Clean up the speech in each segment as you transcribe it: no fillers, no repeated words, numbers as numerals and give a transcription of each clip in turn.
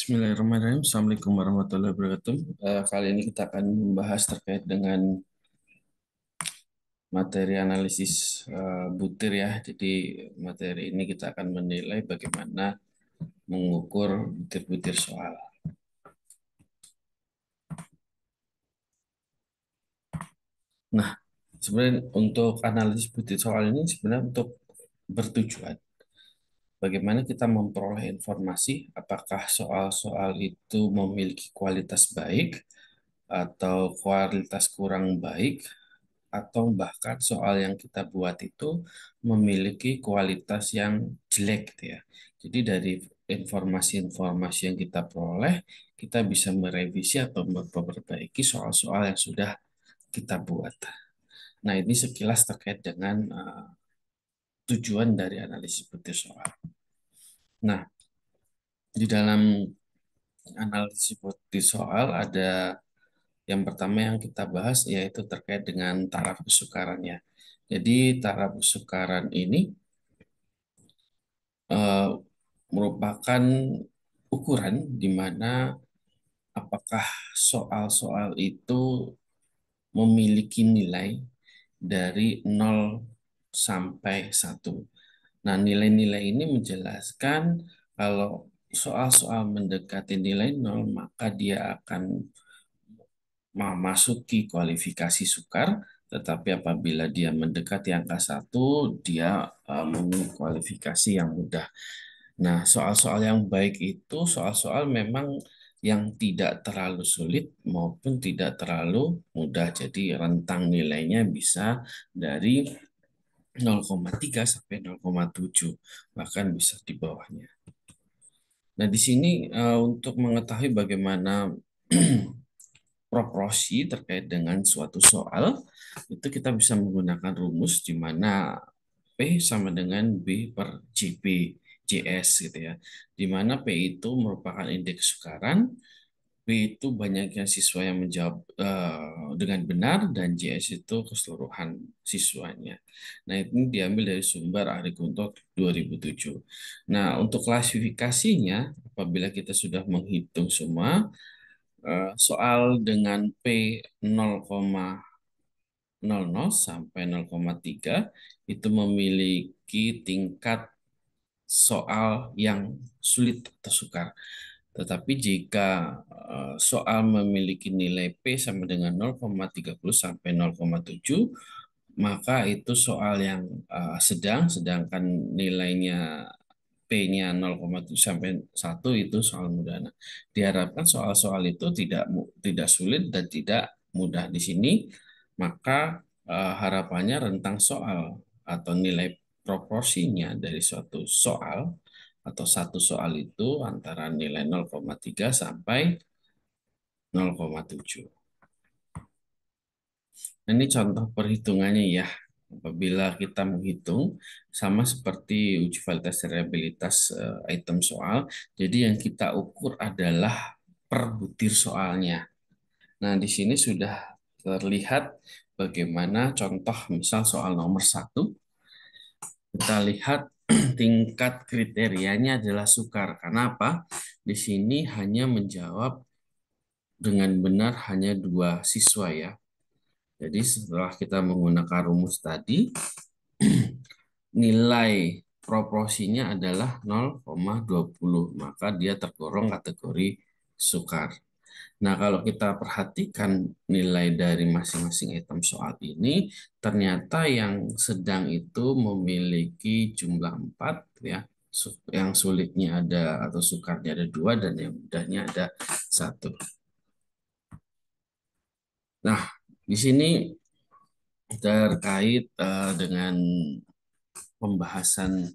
Bismillahirrahmanirrahim. Assalamualaikum warahmatullahi wabarakatuh. Kali ini kita akan membahas terkait dengan materi analisis butir ya. Jadi materi ini kita akan menilai bagaimana mengukur butir-butir soal. Nah, sebenarnya untuk analisis butir soal ini sebenarnya untuk bertujuan bagaimana kita memperoleh informasi apakah soal-soal itu memiliki kualitas baik atau kualitas kurang baik atau bahkan soal yang kita buat itu memiliki kualitas yang jelek gitu ya. Jadi dari informasi-informasi yang kita peroleh, kita bisa merevisi atau memperbaiki soal-soal yang sudah kita buat. Nah, ini sekilas terkait dengan tujuan dari analisis butir soal. Nah, di dalam analisis butir soal ada yang pertama yang kita bahas yaitu terkait dengan taraf kesukarannya. Jadi taraf kesukaran ini eh, merupakan ukuran di mana apakah soal-soal itu memiliki nilai dari 0 sampai 1. Nah, nilai-nilai ini menjelaskan kalau soal-soal mendekati nilai 0, maka dia akan memasuki kualifikasi sukar, tetapi apabila dia mendekati angka 1, dia memenuhi kualifikasi yang mudah. Nah, soal-soal yang baik itu soal-soal memang yang tidak terlalu sulit maupun tidak terlalu mudah. Jadi rentang nilainya bisa dari 0,3 sampai 0,7, bahkan bisa di bawahnya. Nah, di sini untuk mengetahui bagaimana proporsi terkait dengan suatu soal, itu kita bisa menggunakan rumus di mana P sama dengan B per JP, JS gitu ya. Di mana P itu merupakan indeks sukaran, B itu banyaknya siswa yang menjawab dengan benar, dan JS itu keseluruhan siswanya. Nah, ini diambil dari sumber Ari Kunto 2007. Nah, untuk klasifikasinya, apabila kita sudah menghitung semua, soal dengan P 0,00 sampai 0,3 itu memiliki tingkat soal yang sulit atau sukar. Tetapi jika soal memiliki nilai P sama dengan 0,30 sampai 0,7, maka itu soal yang sedang, sedangkan nilainya P-nya 0,7 sampai 1 itu soal mudah. Nah, diharapkan soal-soal itu tidak sulit dan tidak mudah di sini, maka harapannya rentang soal atau nilai proporsinya dari suatu soal atau satu soal itu antara nilai 0,3 sampai 0,7. Nah, ini contoh perhitungannya ya. Apabila kita menghitung sama seperti uji validitas reliabilitas item soal, jadi yang kita ukur adalah per butir soalnya. Nah, di sini sudah terlihat bagaimana contoh misal soal nomor 1, kita lihat tingkat kriterianya adalah sukar. Karena apa? Di sini hanya menjawab dengan benar hanya 2 siswa ya. Jadi setelah kita menggunakan rumus tadi, nilai proporsinya adalah 0,20, maka dia tergolong kategori sukar. Nah, kalau kita perhatikan nilai dari masing-masing item soal ini, ternyata yang sedang itu memiliki jumlah 4 ya. Yang sulitnya ada atau sukarnya ada 2 dan yang mudahnya ada 1. Nah, di sini terkait dengan pembahasan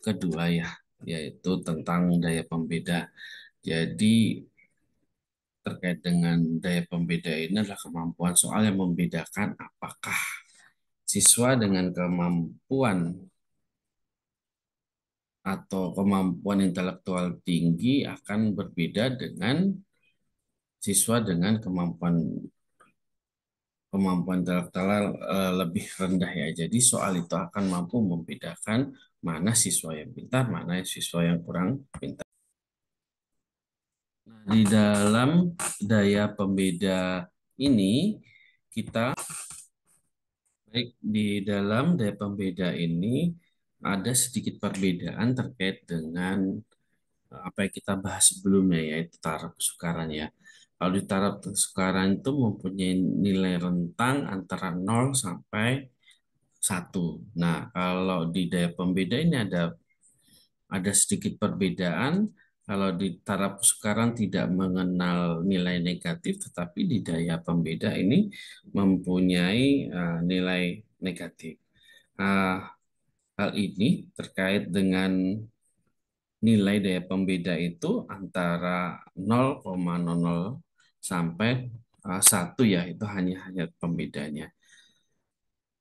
kedua ya, yaitu tentang daya pembeda. Jadi terkait dengan daya pembeda ini adalah kemampuan soal yang membedakan apakah siswa dengan kemampuan atau kemampuan intelektual tinggi akan berbeda dengan siswa dengan kemampuan kemampuan intelektual lebih rendah ya. Jadi soal itu akan mampu membedakan mana siswa yang pintar, mana siswa yang kurang pintar. Di dalam daya pembeda ini, kita baik di dalam daya pembeda ini ada sedikit perbedaan terkait dengan apa yang kita bahas sebelumnya, yaitu taraf kesukaran ya. Kalau di taraf kesukaran itu mempunyai nilai rentang antara 0 sampai 1. Nah, kalau di daya pembeda ini ada sedikit perbedaan. Kalau di taraf kesukaran tidak mengenal nilai negatif, tetapi di daya pembeda ini mempunyai nilai negatif. Ah, hal ini terkait dengan nilai daya pembeda itu antara 0,00 sampai 1 ya, itu hanya pembedanya.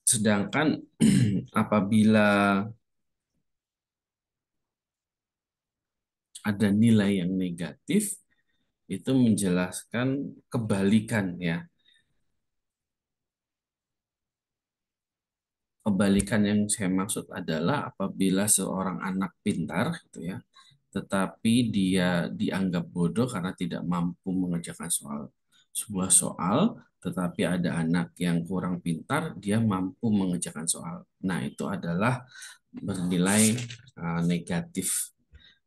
Sedangkan apabila ada nilai yang negatif, itu menjelaskan kebalikan ya. Kebalikan yang saya maksud adalah apabila seorang anak pintar gitu ya, tetapi dia dianggap bodoh karena tidak mampu mengerjakan sebuah soal, tetapi ada anak yang kurang pintar, dia mampu mengerjakan soal. Nah, itu adalah bernilai negatif.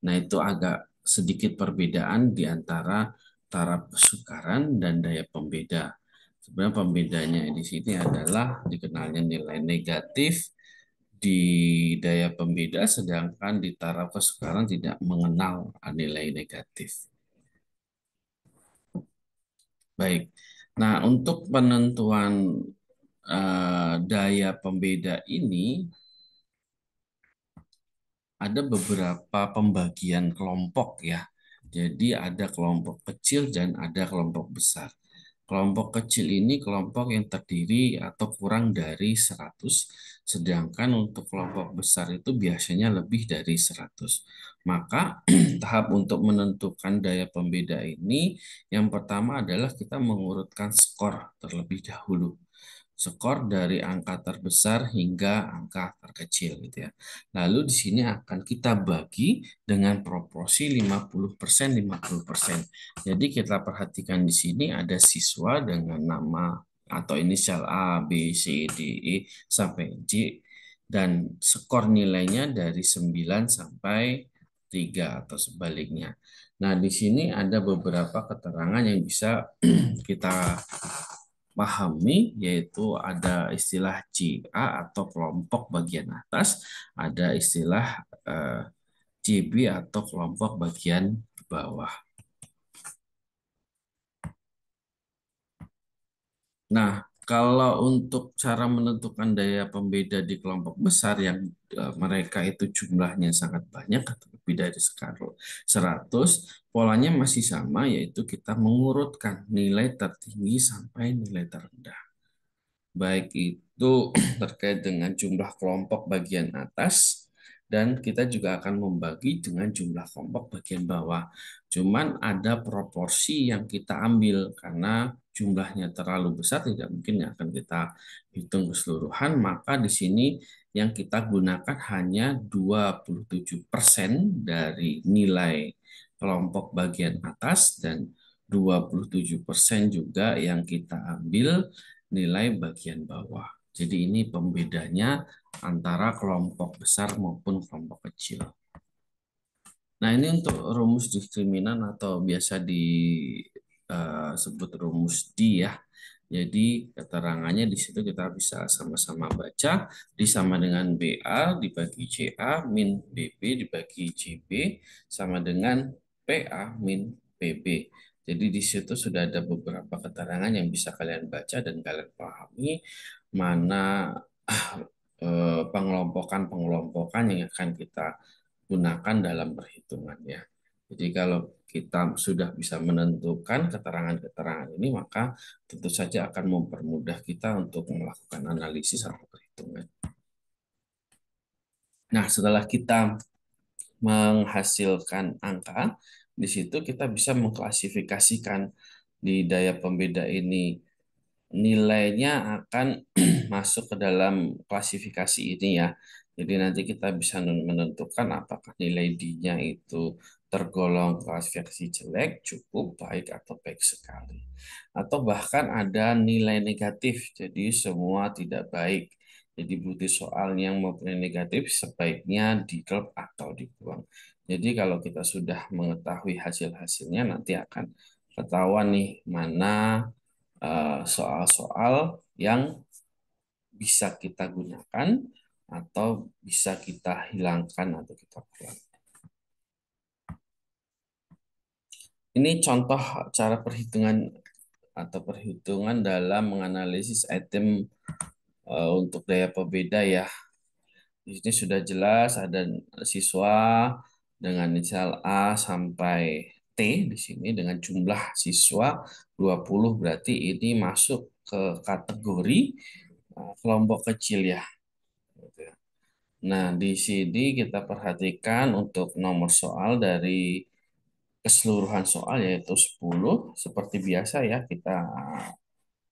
Nah, itu agak sedikit perbedaan di antara taraf kesukaran dan daya pembeda. Sebenarnya pembedanya di sini adalah dikenalnya nilai negatif di daya pembeda, sedangkan di taraf kesukaran tidak mengenal nilai negatif. Baik. Nah, untuk penentuan daya pembeda ini ada beberapa pembagian kelompok ya. Jadi ada kelompok kecil dan ada kelompok besar. Kelompok kecil ini kelompok yang terdiri atau kurang dari 100, sedangkan untuk kelompok besar itu biasanya lebih dari 100. Maka tahap untuk menentukan daya pembeda ini, yang pertama adalah kita mengurutkan skor terlebih dahulu, skor dari angka terbesar hingga angka terkecil gitu ya. Lalu di sini akan kita bagi dengan proporsi 50%, 50%. Jadi kita perhatikan di sini ada siswa dengan nama atau inisial A, B, C, D, E sampai J, dan skor nilainya dari 9 sampai 3 atau sebaliknya. Nah, di sini ada beberapa keterangan yang bisa kita pahami, yaitu ada istilah CA atau kelompok bagian atas, ada istilah eh, CB atau kelompok bagian bawah. Nah, kalau untuk cara menentukan daya pembeda di kelompok besar yang mereka itu jumlahnya sangat banyak atau lebih dari 100, polanya masih sama, yaitu kita mengurutkan nilai tertinggi sampai nilai terendah. Baik itu terkait dengan jumlah kelompok bagian atas, dan kita juga akan membagi dengan jumlah kelompok bagian bawah. Cuman ada proporsi yang kita ambil karena jumlahnya terlalu besar, tidak mungkin yang akan kita hitung keseluruhan, maka di sini yang kita gunakan hanya 27% dari nilai kelompok bagian atas, dan 27% juga yang kita ambil nilai bagian bawah. Jadi ini pembedanya antara kelompok besar maupun kelompok kecil. Nah, ini untuk rumus diskriminan atau biasa disebut rumus D ya. Jadi keterangannya di situ kita bisa sama-sama baca. D sama dengan BA dibagi CA min BB dibagi CB sama dengan PA min PB. Jadi di situ sudah ada beberapa keterangan yang bisa kalian baca dan kalian pahami mana pengelompokan-pengelompokan yang akan kita gunakan dalam perhitungan ya. Jadi kalau kita sudah bisa menentukan keterangan-keterangan ini, maka tentu saja akan mempermudah kita untuk melakukan analisis atau perhitungan. Nah, setelah kita menghasilkan angka, di situ kita bisa mengklasifikasikan di daya pembeda ini, nilainya akan masuk ke dalam klasifikasi ini ya. Jadi nanti kita bisa menentukan apakah nilai D-nya itu tergolong klasifikasi jelek, cukup, baik, atau baik sekali. Atau bahkan ada nilai negatif, jadi semua tidak baik. Jadi bukti soal yang mempunyai negatif sebaiknya di drop atau dibuang. Jadi kalau kita sudah mengetahui hasil-hasilnya, nanti akan ketahuan nih mana soal-soal yang bisa kita gunakan atau bisa kita hilangkan atau kita buang. Ini contoh cara perhitungan atau perhitungan dalam menganalisis item untuk daya pembeda ya. Di sini sudah jelas ada siswa dengan inisial A sampai T di sini dengan jumlah siswa 20, berarti ini masuk ke kategori kelompok kecil ya. Nah, di sini kita perhatikan untuk nomor soal dari keseluruhan soal yaitu 10. Seperti biasa ya, kita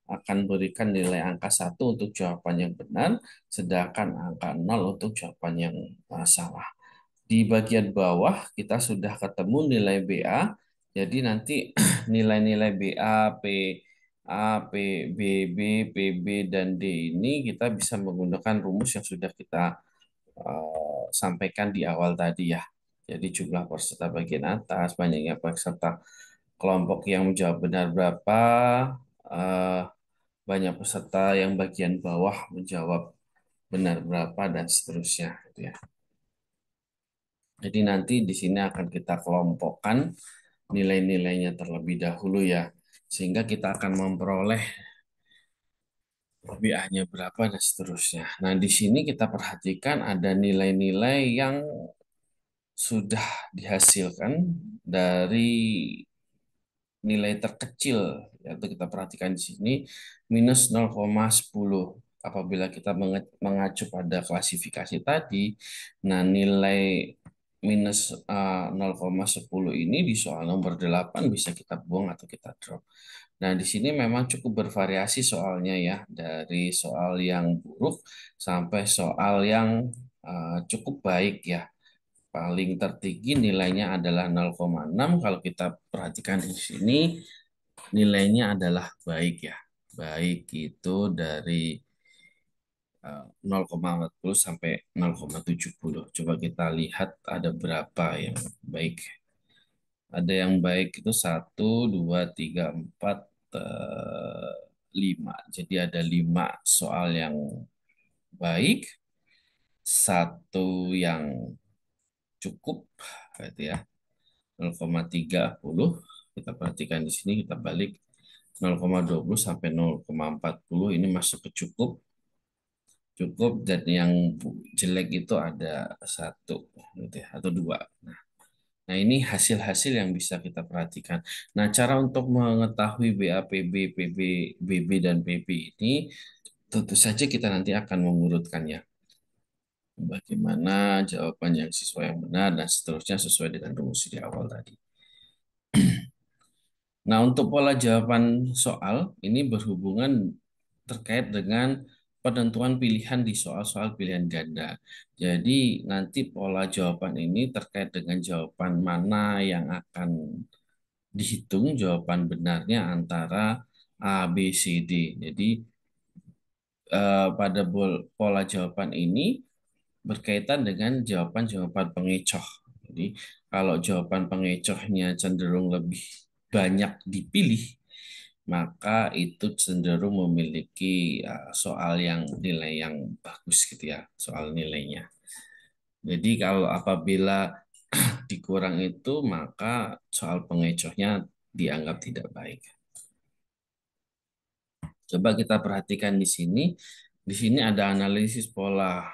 akan berikan nilai angka 1 untuk jawaban yang benar, sedangkan angka 0 untuk jawaban yang salah. Di bagian bawah kita sudah ketemu nilai BA, jadi nanti nilai-nilai BA, A, P, B, PB, dan D ini kita bisa menggunakan rumus yang sudah kita sampaikan di awal tadi ya. Jadi jumlah peserta bagian atas, banyaknya peserta kelompok yang menjawab benar berapa, eh, banyak peserta yang bagian bawah menjawab benar berapa, dan seterusnya. Gitu ya. Jadi nanti di sini akan kita kelompokkan nilai-nilainya terlebih dahulu ya. Sehingga kita akan memperoleh BA-nya berapa dan seterusnya. Nah, di sini kita perhatikan ada nilai-nilai yang sudah dihasilkan dari nilai terkecil, yaitu kita perhatikan di sini minus 0,10. Apabila kita mengacu pada klasifikasi tadi, nah nilai minus 0,10 ini di soal nomor 8 bisa kita buang atau kita drop. Nah, di sini memang cukup bervariasi soalnya ya, dari soal yang buruk sampai soal yang cukup baik ya. Paling tertinggi nilainya adalah 0,6. Kalau kita perhatikan di sini, nilainya adalah baik ya. Baik itu dari 0,40 sampai 0,70. Coba kita lihat ada berapa yang baik. Ada yang baik itu 1, 2, 3, 4, 5. Jadi ada 5 soal yang baik, satu yang cukup, berarti ya. 0,30. Kita perhatikan di sini, kita balik 0,20 sampai 0,40 ini masuk ke cukup. Cukup, dan yang jelek itu ada satu gitu ya, atau dua. Nah, ini hasil-hasil yang bisa kita perhatikan. Nah, cara untuk mengetahui BAPB, PB, BB, dan PP ini tentu saja kita nanti akan mengurutkannya. Bagaimana jawaban yang siswa yang benar dan seterusnya sesuai dengan rumus di awal tadi. Nah, untuk pola jawaban soal ini berhubungan terkait dengan penentuan pilihan di soal-soal pilihan ganda. Jadi, nanti pola jawaban ini terkait dengan jawaban mana yang akan dihitung jawaban benarnya antara A, B, C, D. Jadi, pada pola jawaban ini berkaitan dengan jawaban-jawaban pengecoh. Jadi, kalau jawaban pengecohnya cenderung lebih banyak dipilih, maka itu cenderung memiliki soal yang nilai yang bagus gitu ya, soal nilainya. Jadi kalau apabila dikurang itu, maka soal pengecohnya dianggap tidak baik. Coba kita perhatikan di sini. Di sini ada analisis pola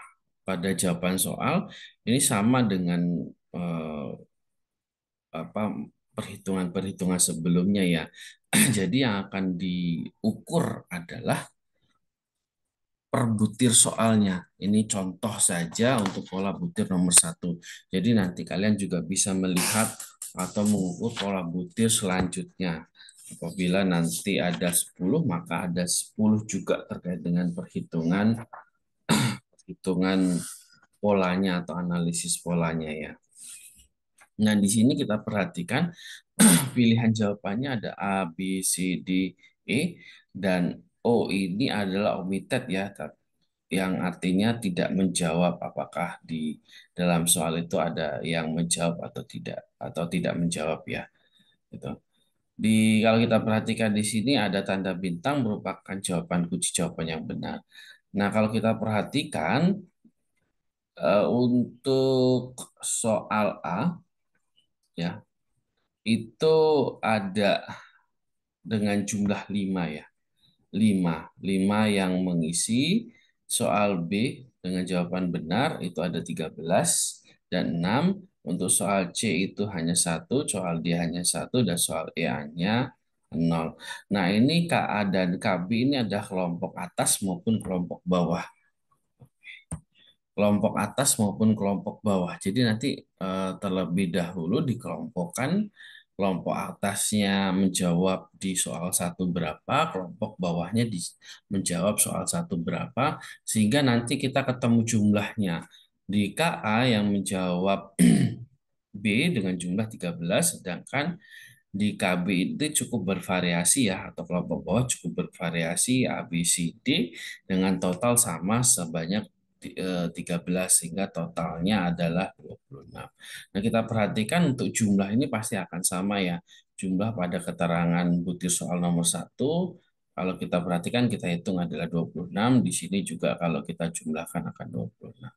pada jawaban soal. Ini sama dengan eh, apa perhitungan-perhitungan sebelumnya ya. Jadi yang akan diukur adalah per butir soalnya. Ini contoh saja untuk pola butir nomor 1. Jadi nanti kalian juga bisa melihat atau mengukur pola butir selanjutnya. Apabila nanti ada 10, maka ada 10 juga terkait dengan perhitungan polanya atau analisis polanya ya. Nah, di sini kita perhatikan pilihan jawabannya ada A, B, C, D, E, dan O ini adalah omitted ya, yang artinya tidak menjawab apakah di dalam soal itu ada yang menjawab atau tidak menjawab ya. Gitu. Kalau kita perhatikan di sini ada tanda bintang merupakan jawaban kunci jawaban yang benar. Nah, kalau kita perhatikan untuk soal A ya, itu ada dengan jumlah 5 ya. Lima yang mengisi. Soal B dengan jawaban benar itu ada 13 dan 6. Untuk soal C itu hanya satu, soal D hanya satu, dan soal E hanya 0. Nah, ini KA dan KB ini ada kelompok atas maupun kelompok bawah. Kelompok atas maupun kelompok bawah. Jadi nanti terlebih dahulu dikelompokkan, kelompok atasnya menjawab di soal satu berapa, kelompok bawahnya menjawab soal satu berapa, sehingga nanti kita ketemu jumlahnya. Di KA yang menjawab B dengan jumlah 13, sedangkan di KB itu cukup bervariasi ya, atau kelompok bawah cukup bervariasi A, B, C, D dengan total sama sebanyak 13 sehingga totalnya adalah 26. Nah, kita perhatikan untuk jumlah ini pasti akan sama ya. Jumlah pada keterangan butir soal nomor satu, kalau kita perhatikan kita hitung adalah 26. Di sini juga kalau kita jumlahkan akan 26.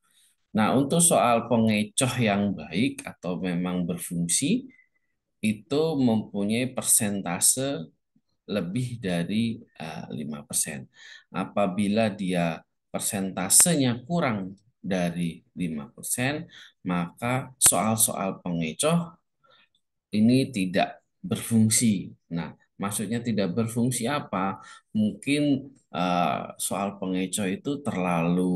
Nah, untuk soal pengecoh yang baik atau memang berfungsi, itu mempunyai persentase lebih dari 5%. Apabila dia persentasenya kurang dari 5%, maka soal-soal pengecoh ini tidak berfungsi. Nah, maksudnya tidak berfungsi apa? Mungkin soal pengecoh itu terlalu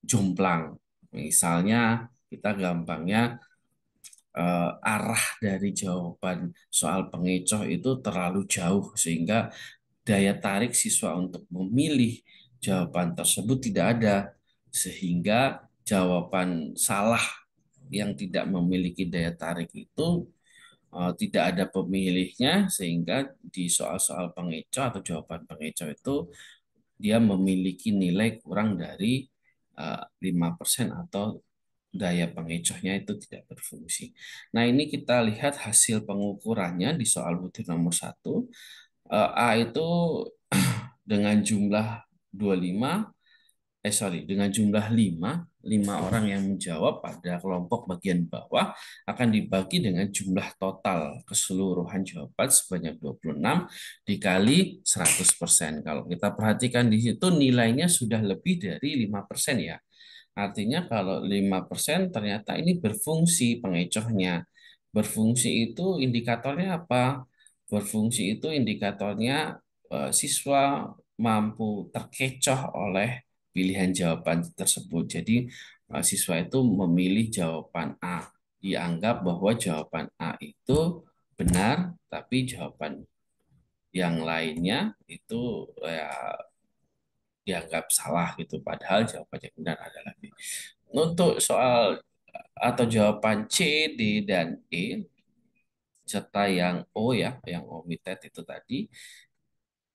jomplang. Misalnya, kita gampangnya arah dari jawaban soal pengecoh itu terlalu jauh sehingga daya tarik siswa untuk memilih jawaban tersebut tidak ada, sehingga jawaban salah yang tidak memiliki daya tarik itu tidak ada pemilihnya, sehingga di soal-soal pengecoh atau jawaban pengecoh itu dia memiliki nilai kurang dari 5% atau daya pengecohnya itu tidak berfungsi. Nah, ini kita lihat hasil pengukurannya di soal butir nomor satu. A itu dengan jumlah 25, dengan jumlah 5 orang yang menjawab pada kelompok bagian bawah akan dibagi dengan jumlah total keseluruhan jawaban sebanyak 26 dikali 100%. Kalau kita perhatikan di situ nilainya sudah lebih dari 5% ya. Artinya kalau 5% ternyata ini berfungsi pengecohnya. Berfungsi itu indikatornya apa? Berfungsi itu indikatornya siswa mampu terkecoh oleh pilihan jawaban tersebut. Jadi siswa itu memilih jawaban A. Dianggap bahwa jawaban A itu benar, tapi jawaban yang lainnya itu ya dianggap salah gitu. Padahal jawaban yang benar adalah B. Untuk soal atau jawaban C, D, dan E, serta yang O ya, yang omitted itu tadi,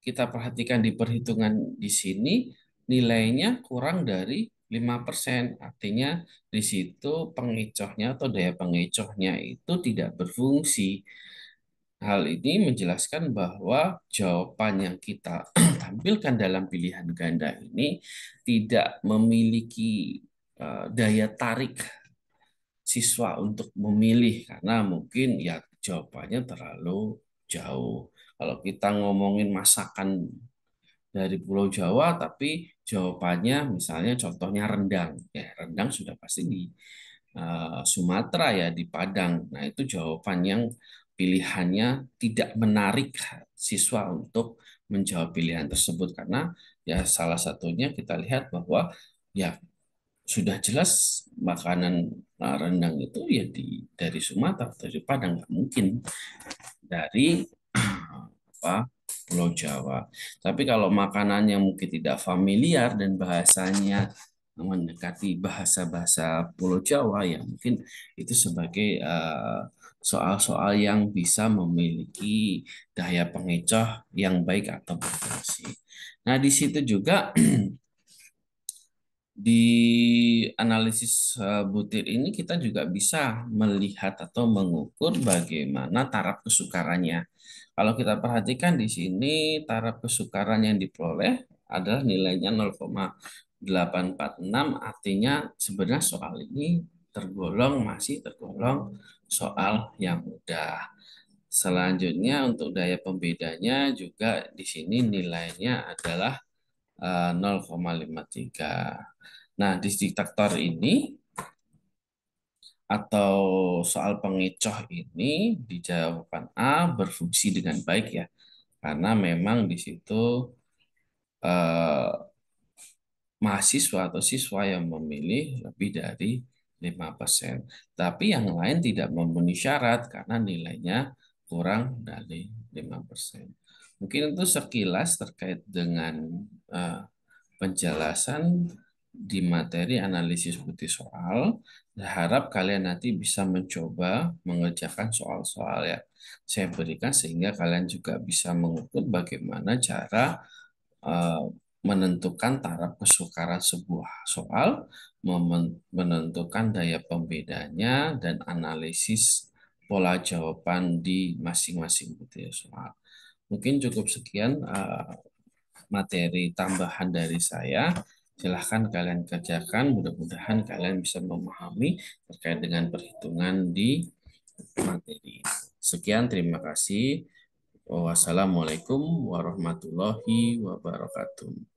kita perhatikan di perhitungan di sini, nilainya kurang dari 5%. Artinya di situ pengecohnya atau daya pengecohnya itu tidak berfungsi. Hal ini menjelaskan bahwa jawaban yang kita tampilkan dalam pilihan ganda ini tidak memiliki daya tarik siswa untuk memilih karena mungkin ya jawabannya terlalu jauh. Kalau kita ngomongin masakan dari Pulau Jawa, tapi jawabannya misalnya contohnya rendang. Ya, rendang sudah pasti di Sumatera ya, di Padang. Nah, itu jawaban yang pilihannya tidak menarik siswa untuk menjawab pilihan tersebut karena ya salah satunya kita lihat bahwa ya sudah jelas makanan rendang itu ya dari Sumatera atau dari Padang, nggak mungkin dari apa Pulau Jawa. Tapi kalau makanan yang mungkin tidak familiar dan bahasanya mendekati bahasa-bahasa Pulau Jawa ya mungkin itu sebagai soal-soal yang bisa memiliki daya pengecoh yang baik atau berfungsi. Nah, di situ juga di analisis butir ini kita juga bisa melihat atau mengukur bagaimana taraf kesukarannya. Kalau kita perhatikan di sini taraf kesukaran yang diperoleh adalah nilainya 0,846, artinya sebenarnya soal ini masih tergolong soal yang mudah. Selanjutnya untuk daya pembedanya juga di sini nilainya adalah 0,53. Nah, di diktator ini atau soal pengecoh ini di jawaban A berfungsi dengan baik ya, karena memang di situ eh, mahasiswa atau siswa yang memilih lebih dari 5%. Tapi yang lain tidak memenuhi syarat karena nilainya kurang dari 5%. Mungkin itu sekilas terkait dengan eh, penjelasan di materi analisis bukti soal. Berharap kalian nanti bisa mencoba mengerjakan soal-soal yang saya berikan sehingga kalian juga bisa mengukur bagaimana cara eh, menentukan taraf kesukaran sebuah soal, menentukan daya pembedanya, dan analisis pola jawaban di masing-masing bukti soal. Mungkin cukup sekian materi tambahan dari saya. Silahkan kalian kerjakan, mudah-mudahan kalian bisa memahami terkait dengan perhitungan di materi. Sekian, terima kasih. Wassalamualaikum warahmatullahi wabarakatuh.